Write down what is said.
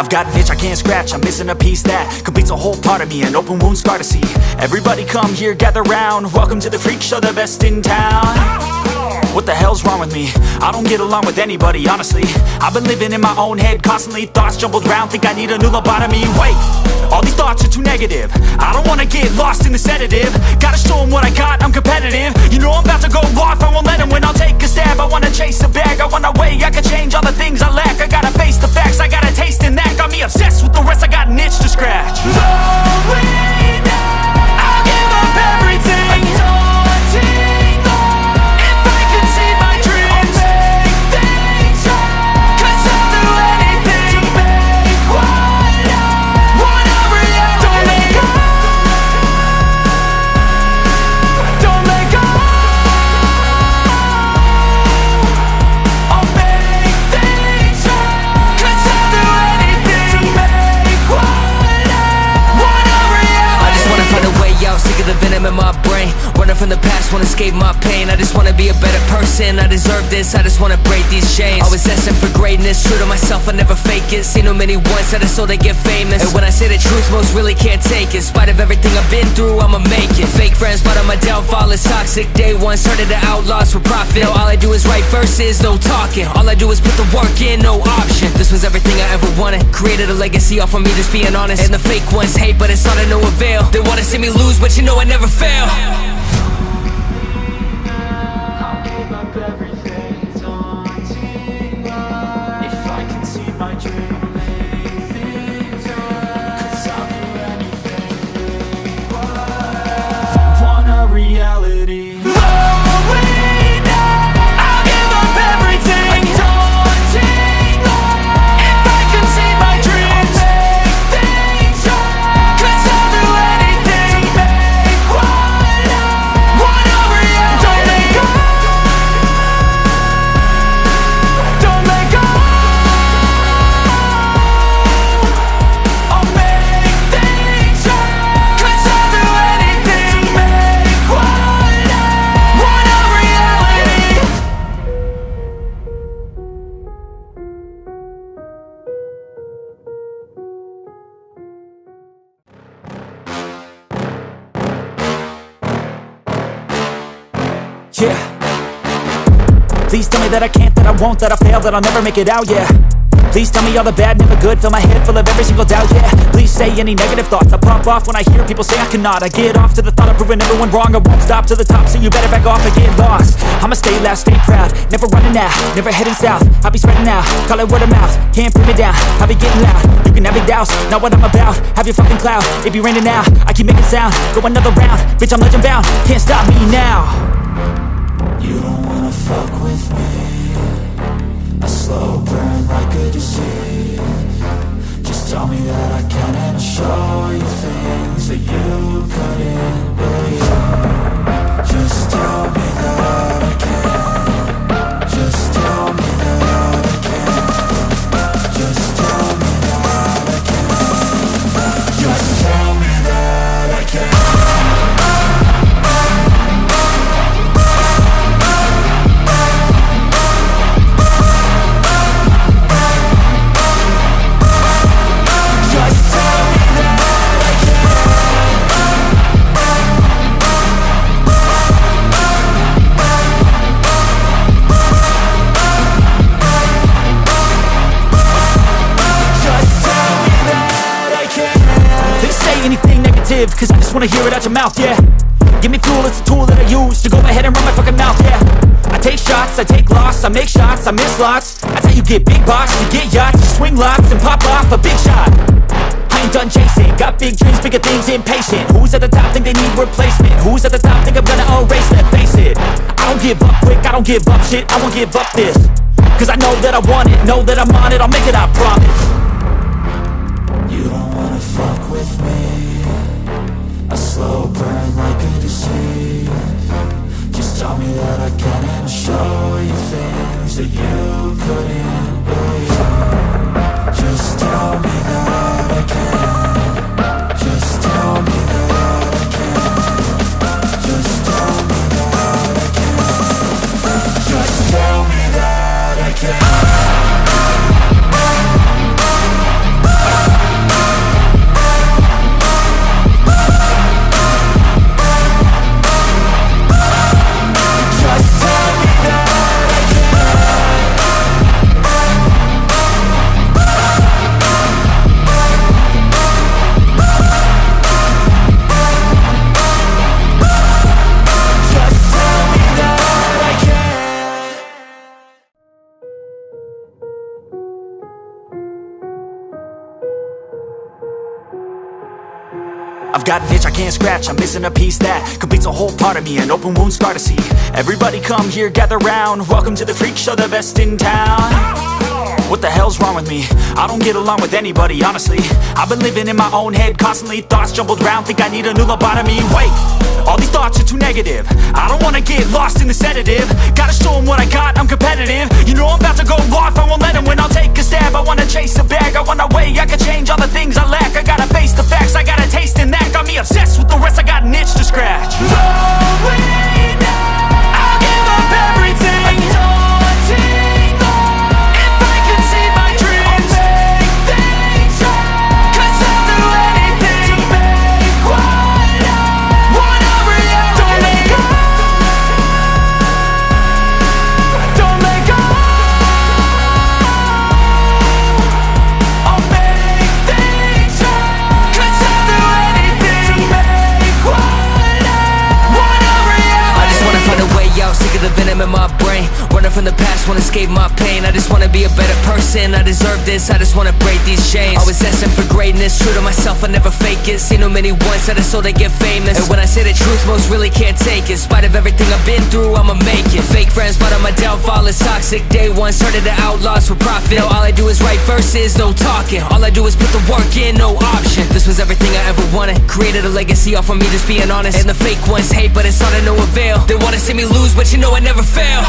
I've got an itch I can't scratch, I'm missing a piece that completes a whole part of me, an open wound scar to see. Everybody come here, gather round, welcome to the freak show, the best in town. What the hell's wrong with me? I don't get along with anybody, honestly. I've been living in my own head constantly, thoughts jumbled round, think I need a new lobotomy. Wait, all these thoughts are too negative, I don't wanna get lost in the sedative. Gotta show them what I got, I'm competitive. You know I'm about to go off, I won't let them win, I'll take a stab. I wanna chase a bag, I wanna weigh, I can change all the things I lack. I gotta face the facts, I got a taste in that. Got me obsessed with the rest, I got an itch to scratch. Slowly now, I'll give up everything. The venom in my brain, running from the past, wanna escape my pain. I just wanna be a better person, I deserve this, I just wanna break these chains. Always destined for greatness, true to myself, I never fake it. Seen too many once, that is so they get famous. And when I say the truth, most really can't take it. In spite of everything I've been through, I'ma make it. Fake friends, but on my downfall is toxic. Day one, started to outlaws for profit. Now all I do is write verses, no talking. All I do is put the work in, no option. This was everything I ever wanted, created a legacy off of me just being honest. And the fake ones hate, but it's all to no avail. They wanna see me lose, but you know I never fail. I'll give up everything, daunting if I can see my dream, make things right. 'Cause I'll do anything, want a reality. Slowly now, I'll give up everything, daunting if I can see my dream, make things right. 'Cause I'll do anything to make want a reality. Don't let go, don't let go. I'll make things right. 'Cause I'll do anything to make want a reality. Yeah. Please tell me that I can't, that I won't, that I fail, that I'll never make it out, yeah. Please tell me all the bad, never good, fill my head full of every single doubt, yeah. Please say any negative thoughts, I pop off when I hear people say I cannot. I get off to the thought of proving everyone wrong, I won't stop to the top, so you better back off and get lost. I'ma stay loud, stay proud, never running out, never heading south. I'll be spreading out, call it word of mouth, can't put me down, I'll be getting loud. You can have your doubts, not what I'm about, have your fucking cloud, it be raining now, I keep making sound, go another round, bitch I'm legend bound, can't stop me now. You don't wanna fuck with me, a slow burn like a disease. Just tell me that I can and I'll show you things that you couldn't believe. Just tell me that I can, just tell me that I can, just tell me that I can, just tell me that I can. Cause I just wanna hear it out your mouth, yeah. Give me fuel, it's a tool that I use to go ahead and run my fucking mouth, yeah. I take shots, I take loss, I make shots, I miss lots. That's how you get big box, you get yachts, you swing lots and pop off a big shot. I ain't done chasing, got big dreams, bigger things, impatient. Who's at the top think they need replacement? Who's at the top think I'm gonna erase them? Face it, I don't give up quick, I don't give up shit, I won't give up this. Cause I know that I want it, know that I'm on it, I'll make it, I promise. You don't wanna fuck with me, a slow burn like a disease. Just tell me that I can and I'll show you things that you couldn't believe. Just tell me that I can, just tell me that I can, just tell me that I can, just tell me that I can. I've got an itch I can't scratch, I'm missing a piece that completes a whole part of me, an open wound scar to see. Everybody come here, gather round, welcome to the freak show, the best in town. What the hell's wrong with me? I don't get along with anybody, honestly. I've been living in my own head constantly, thoughts jumbled round, think I need a new lobotomy. Wait, all these thoughts are too negative, I don't wanna get lost in the sedative. Gotta show them what I got, I'm competitive. You know I'm about to go off, I won't let them win. I'll take a stab, I wanna chase a bag, I wanna weigh, I can change all the things I lack. I gotta face the facts, I got a taste in that. Got me obsessed with the rest, I got an itch to scratch. Going now, I'll give up everything. Daunting thought, if I could see my dreams, I'll make things right. 'Cause I'll do anything to make what I want a reality. Don't let go, don't let go. I'll make things right. 'Cause I'll do anything to make what I want a reality. I just wanna find a way out, sick of the venom in my brain. Running from the past, wanna escape my pain. I just wanna be a better person, I deserve this. I just wanna break these chains. Always asking for greatness, true to myself, I never fake it. Seen too many once that I so they get famous. And when I say the truth, most really can't take it. In spite of everything I've been through, I'ma make it. Fake friends, but on my downfall is toxic. Day one, started the outlaws for profit. Now all I do is write verses, no talking. All I do is put the work in, no option. This was everything I ever wanted. Created a legacy off of me, just being honest. And the fake ones hate, but it's all to no avail. They wanna see me lose, but you know I never fail.